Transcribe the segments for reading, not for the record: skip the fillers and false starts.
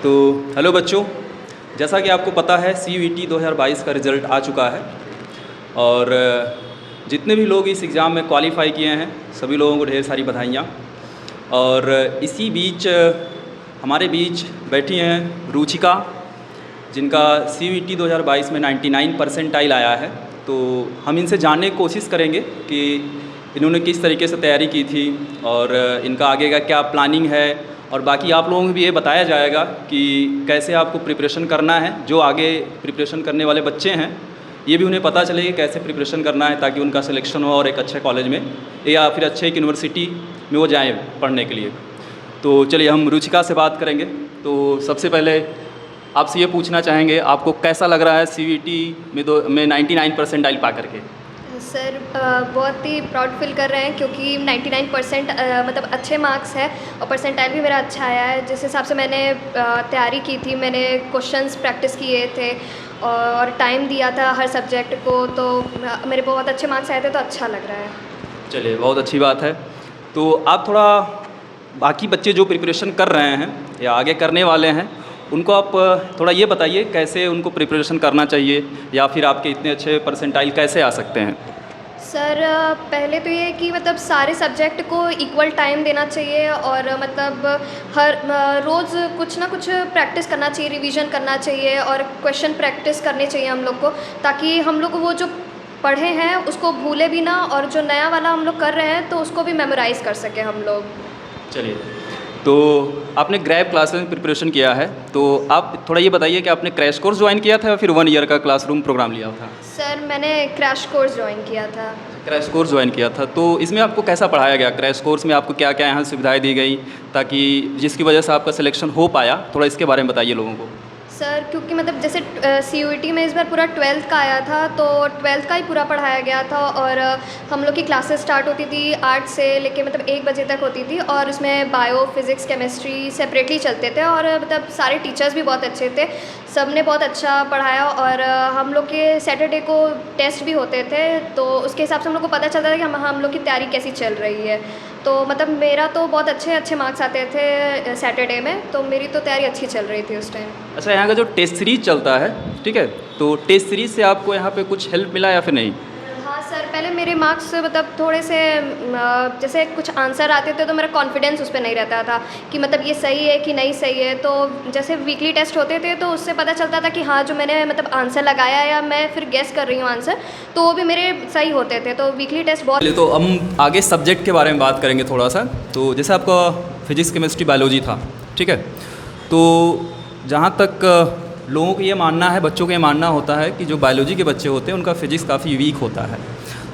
तो हेलो बच्चों, जैसा कि आपको पता है CUET 2022 का रिज़ल्ट आ चुका है और जितने भी लोग इस एग्ज़ाम में क्वालिफ़ाई किए हैं सभी लोगों को ढेर सारी बधाइयाँ। और इसी बीच हमारे बीच बैठी हैं रुचिका, जिनका CUET 2022 में 99 परसेंटाइल आया है। तो हम इनसे जानने की कोशिश करेंगे कि इन्होंने किस तरीके से तैयारी की थी और इनका आगे का क्या प्लानिंग है, और बाकी आप लोगों को भी ये बताया जाएगा कि कैसे आपको प्रिपरेशन करना है। जो आगे प्रिपरेशन करने वाले बच्चे हैं ये भी उन्हें पता चले कि कैसे प्रिपरेशन करना है ताकि उनका सिलेक्शन हो और एक अच्छे कॉलेज में या फिर अच्छे एक यूनिवर्सिटी में वो जाएँ पढ़ने के लिए। तो चलिए हम रुचिका से बात करेंगे। तो सबसे पहले आपसे ये पूछना चाहेंगे, आपको कैसा लग रहा है CUET में 99 परसेंटाइल पा करके? सर बहुत ही प्राउड फील कर रहे हैं क्योंकि 99% मतलब अच्छे मार्क्स है और परसेंटाइल भी मेरा अच्छा आया है। जिस हिसाब से मैंने तैयारी की थी, मैंने क्वेश्चंस प्रैक्टिस किए थे और टाइम दिया था हर सब्जेक्ट को, तो मेरे बहुत अच्छे मार्क्स आए थे, तो अच्छा लग रहा है। चलिए बहुत अच्छी बात है। तो आप थोड़ा बाकी बच्चे जो प्रिपरेशन कर रहे हैं या आगे करने वाले हैं उनको आप थोड़ा ये बताइए कैसे उनको प्रिपरेशन करना चाहिए या फिर आपके इतने अच्छे परसेंटाइल कैसे आ सकते हैं? सर पहले तो ये कि मतलब सारे सब्जेक्ट को इक्वल टाइम देना चाहिए और मतलब हर रोज़ कुछ ना कुछ प्रैक्टिस करना चाहिए, रिवीजन करना चाहिए और क्वेश्चन प्रैक्टिस करने चाहिए हम लोग को, ताकि हम लोग वो जो पढ़े हैं उसको भूले भी ना और जो नया वाला हम लोग कर रहे हैं तो उसको भी मेमोराइज़ कर सकें हम लोग। चलिए, तो आपने ग्रैब क्लासेस में प्रिपरेशन किया है, तो आप थोड़ा ये बताइए कि आपने क्रैश कोर्स ज्वाइन किया था या फिर 1 ईयर का क्लासरूम प्रोग्राम लिया था? सर मैंने क्रैश कोर्स ज्वाइन किया था। क्रैश कोर्स ज्वाइन किया था, तो इसमें आपको कैसा पढ़ाया गया? क्रैश कोर्स में आपको क्या क्या यहाँ सुविधाएं दी गई ताकि जिसकी वजह से आपका सिलेक्शन हो पाया? थोड़ा इसके बारे में बताइए लोगों को। सर क्योंकि मतलब जैसे CUET में इस बार पूरा 12th का आया था, तो 12th का ही पूरा पढ़ाया गया था और हम लोग की क्लासेस स्टार्ट होती थी 8 से लेके मतलब 1 बजे तक होती थी और उसमें बायो, फिज़िक्स, केमिस्ट्री सेपरेटली चलते थे और मतलब सारे टीचर्स भी बहुत अच्छे थे, सब ने बहुत अच्छा पढ़ाया और हम लोग के सैटरडे को टेस्ट भी होते थे, तो उसके हिसाब से हम लोग को पता चलता था कि हम लोग की तैयारी कैसी चल रही है। तो मतलब मेरा तो बहुत अच्छे मार्क्स आते थे सैटरडे में, तो मेरी तो तैयारी अच्छी चल रही थी उस टाइम। अच्छा, यहाँ का जो टेस्ट सीरीज चलता है, ठीक है, तो टेस्ट सीरीज से आपको यहाँ पे कुछ हेल्प मिला या फिर नहीं? हाँ सर, पहले मेरे मार्क्स मतलब थोड़े से जैसे कुछ आंसर आते थे तो मेरा कॉन्फिडेंस उस पर नहीं रहता था कि मतलब ये सही है कि नहीं सही है, तो जैसे वीकली टेस्ट होते थे तो उससे पता चलता था कि हाँ जो मैंने मतलब आंसर लगाया या मैं फिर गेस कर रही हूँ आंसर, तो वो भी मेरे सही होते थे, तो वीकली टेस्ट बहुत। तो हम आगे सब्जेक्ट के बारे में बात करेंगे थोड़ा सा। तो जैसे आपका फिजिक्स, केमिस्ट्री, बायोलॉजी था, ठीक है, तो जहाँ तक लोगों को ये मानना है, बच्चों को ये मानना होता है कि जो बायोलॉजी के बच्चे होते हैं उनका फिजिक्स काफ़ी वीक होता है।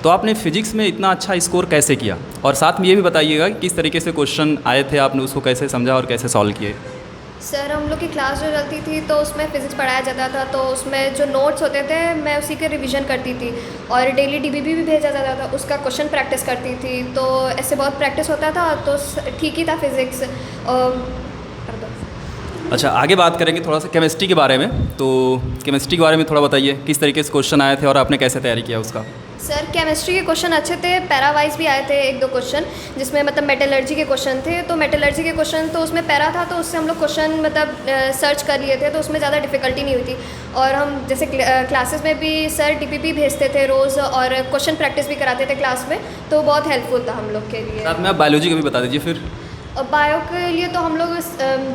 तो आपने फिजिक्स में इतना अच्छा स्कोर कैसे किया? और साथ में ये भी बताइएगा कि किस तरीके से क्वेश्चन आए थे, आपने उसको कैसे समझा और कैसे सॉल्व किए? सर हम लोग की क्लास जो चलती थी तो उसमें फ़िज़िक्स पढ़ाया जाता था, तो उसमें जो नोट्स होते थे मैं उसी के रिवीजन करती थी और डेली DBB भी भेजा जाता था, उसका क्वेश्चन प्रैक्टिस करती थी, तो ऐसे बहुत प्रैक्टिस होता था, तो ठीक ही था फिज़िक्स। अच्छा, आगे बात करेंगे थोड़ा सा केमिस्ट्री के बारे में। तो केमिस्ट्री के बारे में थोड़ा बताइए, किस तरीके से क्वेश्चन आए थे और आपने कैसे तैयारी किया उसका? सर केमिस्ट्री के क्वेश्चन अच्छे थे, पैरा वाइज भी आए थे 1-2 क्वेश्चन, जिसमें मतलब मेटलर्जी के क्वेश्चन थे, तो मेटलर्जी के क्वेश्चन तो उसमें पैरा था, तो उससे हम लोग क्वेश्चन मतलब सर्च कर लिए थे, तो उसमें ज़्यादा डिफ़िकल्टी नहीं हुई थी। और हम जैसे क्लासेस में भी सर DPP भेजते थे रोज़ और क्वेश्चन प्रैक्टिस भी कराते थे क्लास में, तो बहुत हेल्पफुल था हम लोग के लिए। साथ में आप बायोलॉजी का भी बता दीजिए फिर। बायो के लिए तो हम लोग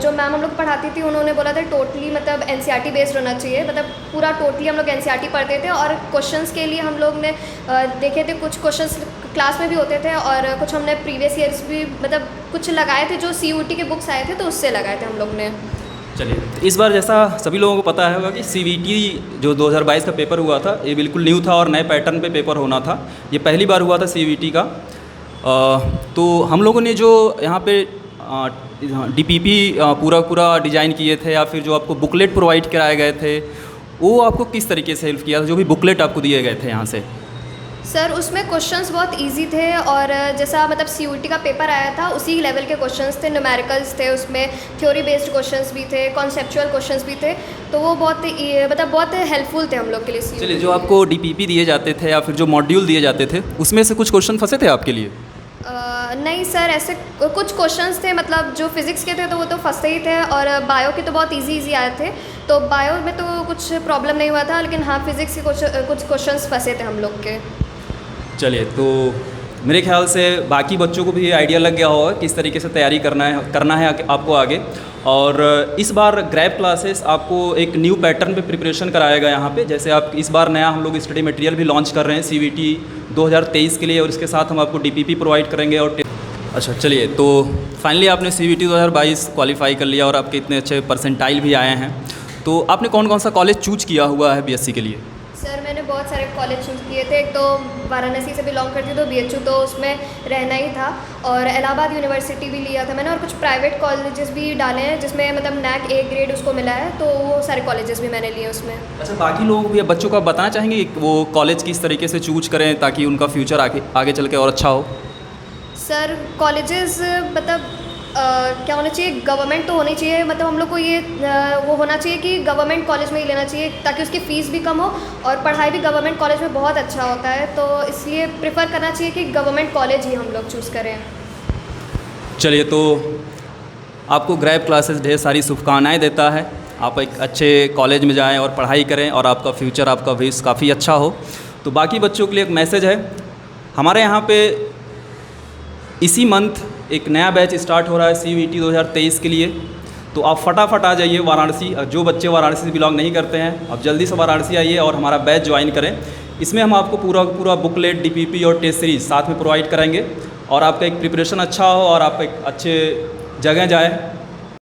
जो मैम हम लोग पढ़ाती थी उन्होंने बोला था टोटली मतलब NCERT बेस्ड होना चाहिए, मतलब पूरा टोटली हम लोग NCERT पढ़ते थे और क्वेश्चंस के लिए हम लोग ने देखे थे, कुछ क्वेश्चंस क्लास में भी होते थे और कुछ हमने प्रीवियस ईयर्स भी मतलब कुछ लगाए थे, जो CUET के बुक्स आए थे तो उससे लगाए थे हम लोग ने। चलिए, इस बार जैसा सभी लोगों को पता होगा कि CUET जो 2022 का पेपर हुआ था ये बिल्कुल न्यू था और नए पैटर्न पे पेपर होना था। ये पहली बार हुआ था CUET का। तो हम लोगों ने जो यहाँ पे DPP पूरा डिज़ाइन किए थे या फिर जो आपको बुकलेट प्रोवाइड कराए गए थे, वो आपको किस तरीके से हेल्प किया था, जो भी बुकलेट आपको दिए गए थे यहाँ से? सर उसमें क्वेश्चंस बहुत इजी थे और जैसा मतलब CUET का पेपर आया था उसी लेवल के क्वेश्चंस थे, न्यूमेरिकल्स थे, उसमें थ्योरी बेस्ड क्वेश्चंस भी थे, कॉन्सेप्चुअल क्वेश्चंस भी थे, तो वो बहुत हेल्पफुल थे हम लोग के लिए। चलिए, जो आपको DPP दिए जाते थे या फिर जो मॉड्यूल दिए जाते थे उसमें से कुछ क्वेश्चन फंसे थे आपके लिए? नहीं सर, ऐसे कुछ क्वेश्चंस थे, मतलब जो फिज़िक्स के थे तो वो तो फंसते ही थे, और बायो के तो बहुत इजी आए थे, तो बायो में तो कुछ प्रॉब्लम नहीं हुआ था, लेकिन हाँ फिज़िक्स के कुछ क्वेश्चंस फंसे थे हम लोग के। चलिए, तो मेरे ख्याल से बाकी बच्चों को भी ये आइडिया लग गया होगा किस तरीके से तैयारी करना है आपको आगे। और इस बार ग्रैब क्लासेस आपको एक न्यू पैटर्न पे प्रिपरेशन कराएगा यहाँ पे। जैसे आप इस बार नया हम लोग स्टडी मटेरियल भी लॉन्च कर रहे हैं CVT 2023 के लिए, और इसके साथ हम आपको DPP प्रोवाइड करेंगे। और अच्छा चलिए, तो फाइनली आपने CVT 2022 क्वालिफाई कर लिया और आपके इतने अच्छे परसेंटाइल भी आए हैं, तो आपने कौन कौन सा कॉलेज चूज किया हुआ है BSc के लिए? सर मैंने बहुत सारे कॉलेज चूज़ किए थे। एक तो वाराणसी से बिलोंग करती तो BHU, तो उसमें रहना ही था, और इलाहाबाद यूनिवर्सिटी भी लिया था मैंने, और कुछ प्राइवेट कॉलेजेस भी डाले हैं जिसमें मतलब NAC A ग्रेड उसको मिला है, तो वो सारे कॉलेजेस भी मैंने लिए उसमें। अच्छा, बाकी लोग भी बच्चों को आप बताना चाहेंगे कि वो कॉलेज किस तरीके से चूज करें ताकि उनका फ्यूचर आगे चल के और अच्छा हो? सर कॉलेजेस मतलब क्या होना चाहिए, गवर्नमेंट तो होनी चाहिए, मतलब हम लोग को ये वो होना चाहिए कि गवर्नमेंट कॉलेज में ही लेना चाहिए, ताकि उसकी फ़ीस भी कम हो और पढ़ाई भी गवर्नमेंट कॉलेज में बहुत अच्छा होता है, तो इसलिए प्रेफर करना चाहिए कि गवर्नमेंट कॉलेज ही हम लोग चूज़ करें। चलिए, तो आपको ग्रैब क्लासेस ढेर सारी शुभकामनाएं देता है। आप एक अच्छे कॉलेज में जाएं और पढ़ाई करें और आपका फ्यूचर, आपका भविष्य काफ़ी अच्छा हो। तो बाकी बच्चों के लिए एक मैसेज है, हमारे यहाँ पे इसी मंथ एक नया बैच स्टार्ट हो रहा है CVT 2023 के लिए, तो आप फटाफट आ जाइए वाराणसी। जो बच्चे वाराणसी से बिलोंग नहीं करते हैं, आप जल्दी से वाराणसी आइए और हमारा बैच ज्वाइन करें। इसमें हम आपको पूरा बुकलेट, DPP और टेस्ट सीरीज साथ में प्रोवाइड करेंगे, और आपका एक प्रिपरेशन अच्छा हो और आप एक अच्छे जगह जाएँ